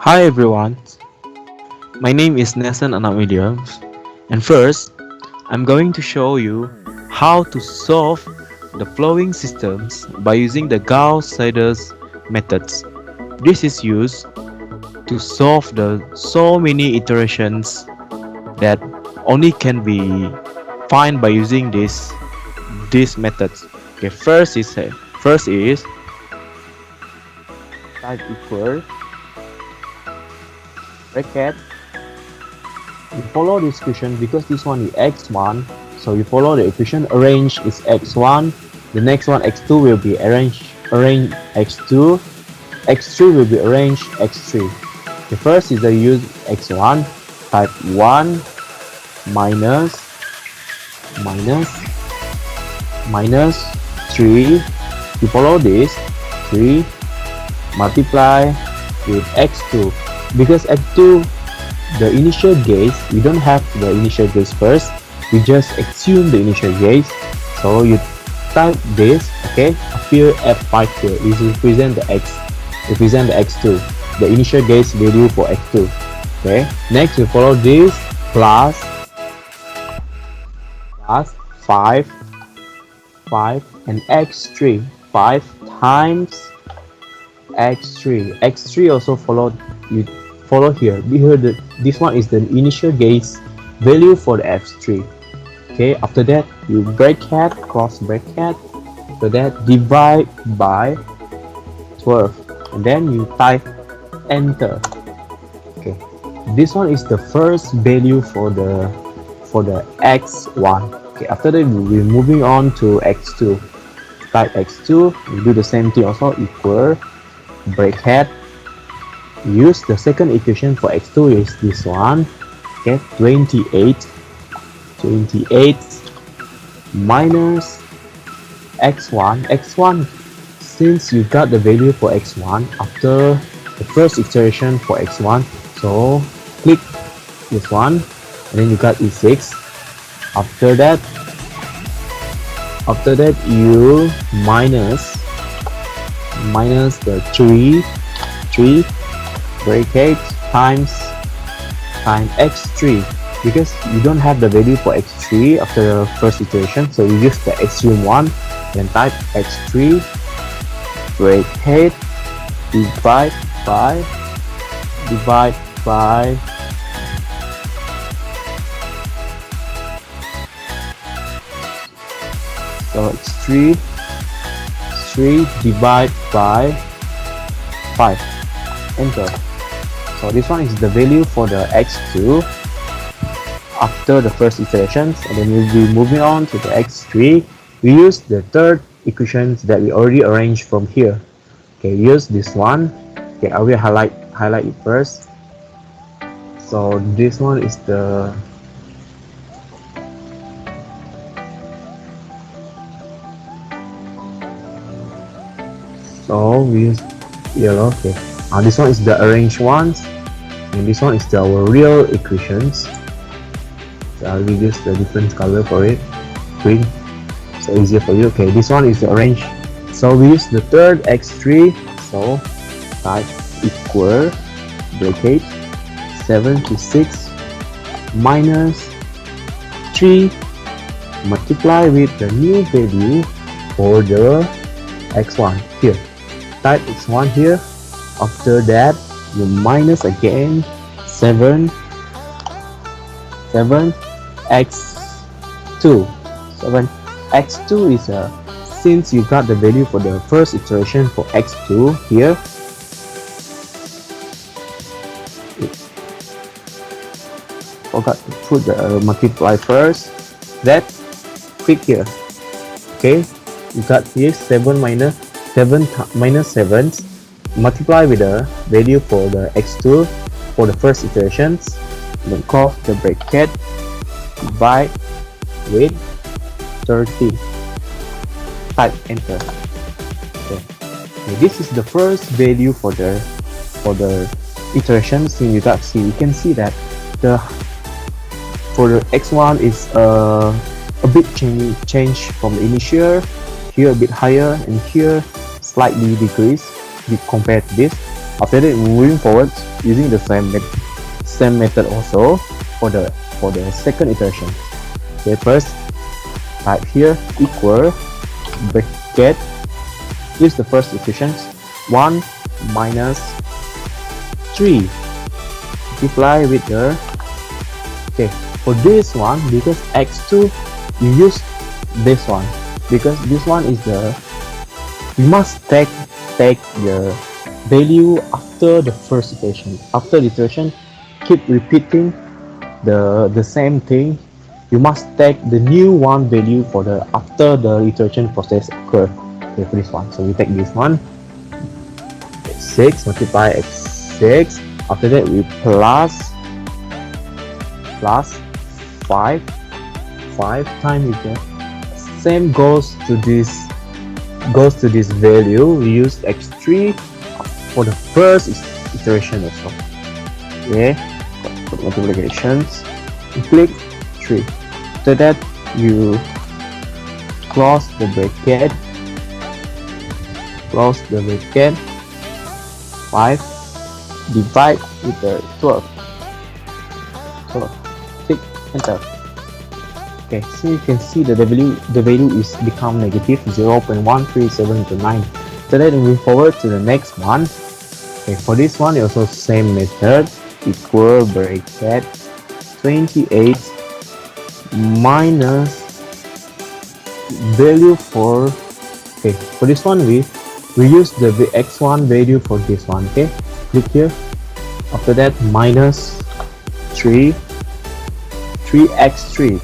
Hi everyone, my name is Nathan Anna Williams, and first I'm going to show you how to solve the flowing systems by using the Gauss-Seidel methods. This is used to solve the so many iterations that only can be find by using these methods. Okay, first is type equal bracket. You follow this equation because this one is x1, so you follow the equation arrange is x1, the next one x2 will be arrange x2, x3 will be arranged x3. The first is the use x1, type 1 minus minus 3, you follow this 3 multiply with x2, because x2 the initial gaze, we don't have the initial gaze first, we just assume the initial gaze, so you type this, okay, appear f5 here, this represent the x2, the initial gaze value for x2. Okay, next we follow this plus 5 and x3, 5 times x3 also followed, you follow here this one is the initial gaze value for the f3. Okay, after that you bracket, cross bracket, after that divide by 12 and then you type enter. Okay, this one is the first value for the x1. Okay, after that we're moving on to x2, type x2, we do the same thing also, equal bracket, use the second equation for x2 is this one, okay, 28 minus x1, since you got the value for x1 after the first iteration for x1, so click this one and then you got e6. After that you minus the 3 bracket times x3, because you don't have the value for x3 after the first iteration, so you use the extreme one, then type x3 bracket divide by so it's 3 divide by 5, enter. So this one is the value for the x2 after the first iterations, and then we'll be moving on to the x3. We use the third equations that we already arranged from here. Okay, use this one. Okay, I will highlight it first. So this one is the we use yellow. Okay, this one is the arranged ones, and this one is our real equations. So I'll use the different color for it, green, so easier for you. Okay, this one is the arranged, so we use the third x3, so type equal bracket 76 minus 3 multiply with the new value for the x1 here, type x1 here. After that you minus again 7 x2 is since you got the value for the first iteration for x2 here, forgot to put the multiply first, that click here. Okay, you got here 7 minus 7 multiply with the value for the x2 for the first iterations, then close the bracket, divide with 30, type enter. Okay, this is the first value for the iterations. In you can see that the for the x1 is a bit change from the initial, here a bit higher and here slightly decrease compared to this. After that, moving forward using the same method also for the second iteration. Okay, first type here equal bracket, use the first equations 1 minus 3 multiply with the, okay, for this one, because x2 you use this one, because this one is the, you must take the value after the first iteration. After the iteration, keep repeating the same thing. You must take the new one value for the after the iteration process occur. Okay, for this one, so we take this one, 6 multiply x6. After that we plus 5 times with the same goes to this value. We use x3 for the first iteration also. Okay, for multiplications, you click 3. After that you close the bracket, 5 divide with the 12, 6, enter. Okay, so you can see the value is become negative 0.13729. So then we move forward to the next one. Okay, for this one also same method, equal bracket 28 minus value for, okay, for this one we use the x1 value for this one. Okay, click here. After that minus 3x3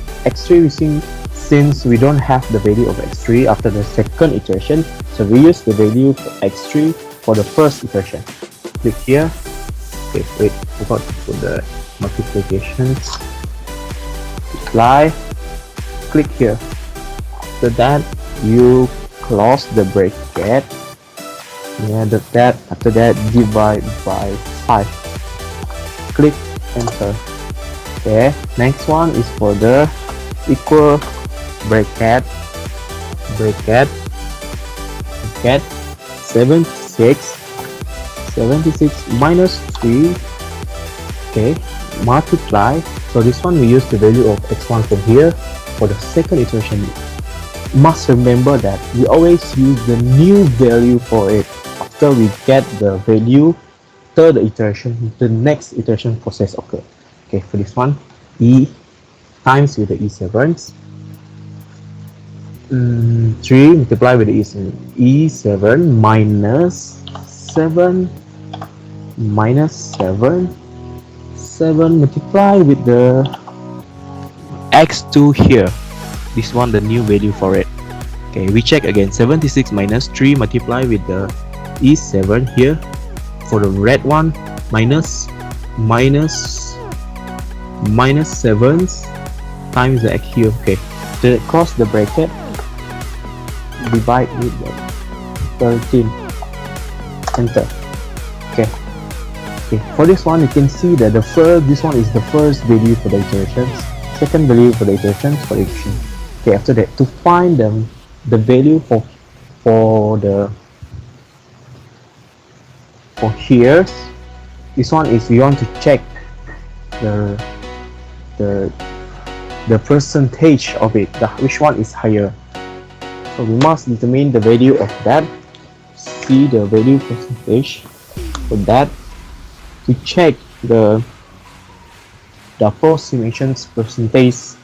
we see, since we don't have the value of x3 after the second iteration, so we use the value for x3 for the first iteration. Click here. Okay, wait, forgot to put the multiplications. Apply, click here. After that you close the bracket, and after that divide by 5, click enter. Okay, next one is for the equal bracket 76 minus 3. Okay, multiply. So this one we use the value of x1 from here for the second iteration. Must remember that we always use the new value for it after we get the value third iteration, the next iteration process occur. Okay, for this one, e times with the e7, 3 multiply with the e7 minus 7 multiply with the x2 here. This one the new value for it. Okay, we check again, 76 minus 3 multiply with the e7 here. For the red one, minus 7 times the x here. Okay, to cross the bracket, divide with the 13, enter. Okay, for this one you can see that this one is the first value for the iterations, second value for the iterations for each. Okay, after that, to find the value for here, this one is we want to check the percentage of it, which one is higher. So we must determine the value of that. See the value percentage for that. To check the approximations percentage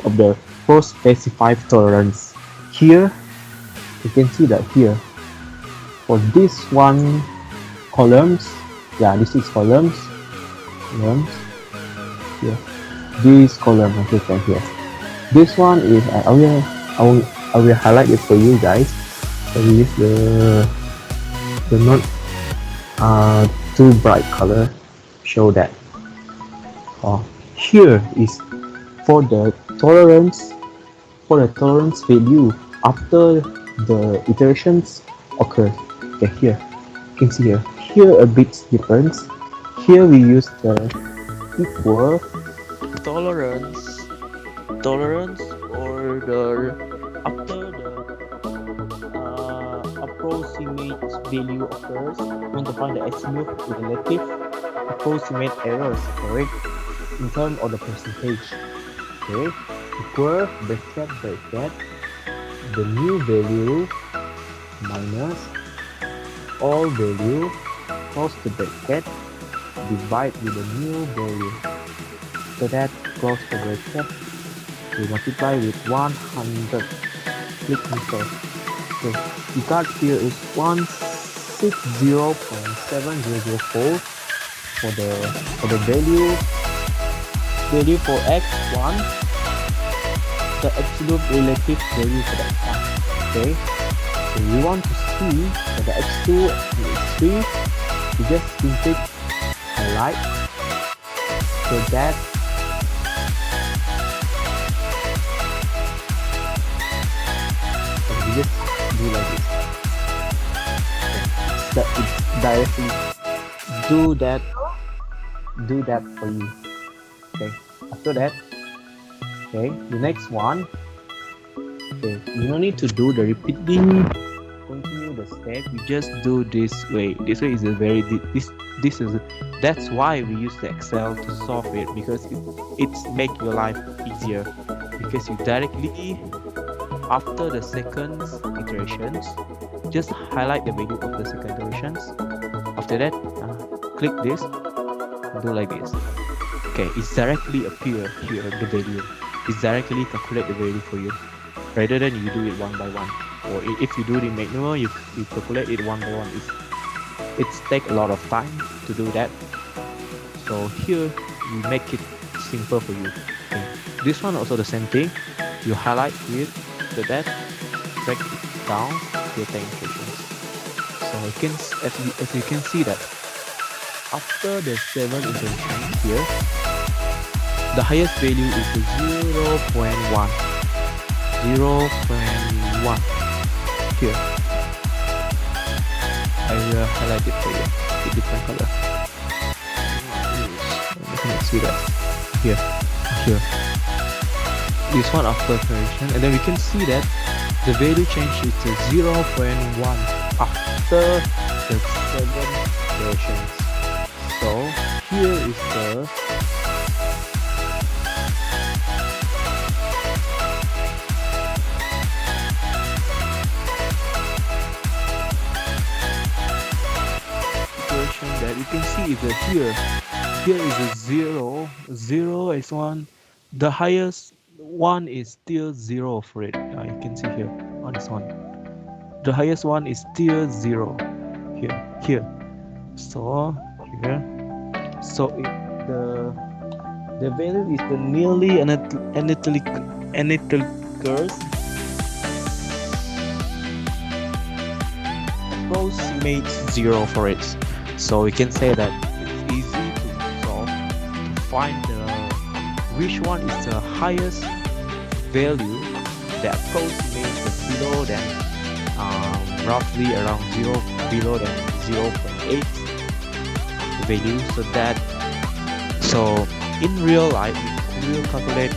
of the post specified tolerance. Here you can see that here for this one columns, yeah, this is columns here, this column okay, here. This one is I will highlight it for you guys. So we use the not too bright color, show that. Here is for the tolerance value after the iterations occur. Okay, here you can see here a bit difference. Here we use the equal tolerance or the after the approximate value occurs, we want to find the absolute, relative, approximate errors for it in terms of the percentage. Okay, equal bracket the new value minus all value close the bracket divide with the new value. So that close the bracket we multiply with 100. Click enter. Okay, the card here is 160.7004 for the value for x1, the absolute relative value for the x1. Okay, so we want to see for the x2 and x3, we just simply highlight so that we just do like this. Okay. It's directly do that for you. Okay, after that, okay, the next one, okay, you don't need to do the repeating continue the step, you just do this way. This way is a very this is that's why we use the Excel to solve it, because it's make your life easier, because you directly after the second iterations just highlight the value of the second iterations. After that, click this and do like this. Okay, it's directly appear here the value. It's directly calculate the value for you, rather than you do it one by one. Or if you do it in manual, you calculate it one by one. It's take a lot of time to do that. So here we make it simple for you. Okay. This one also the same thing. You highlight with the that, break it down to 10 iterations. So you can as you can see that after the 7 iterations here, the highest value is the 0.1. 0.1 here. I will highlight it for you with different color. You can see that here. This one after iteration, and then we can see that the value change is to 0.1 after the 7 iterations. So here is the that you can see is that here is a 0 is 1, the highest one is still 0 for it. You can see here on this one, the highest one is still 0 here. So here, so the value is the nearly analytical curve approximates 0 for it. So we can say that it's easy to solve to find which one is the highest value that approximates below than roughly around 0 below than 0.8 value. So in real life, if you will calculate,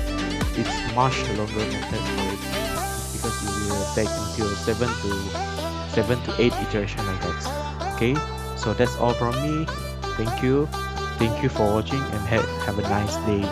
it's much longer method for it, because it will take until 7 to 8 iteration like that. Okay. So that's all from me. Thank you for watching, and have a nice day.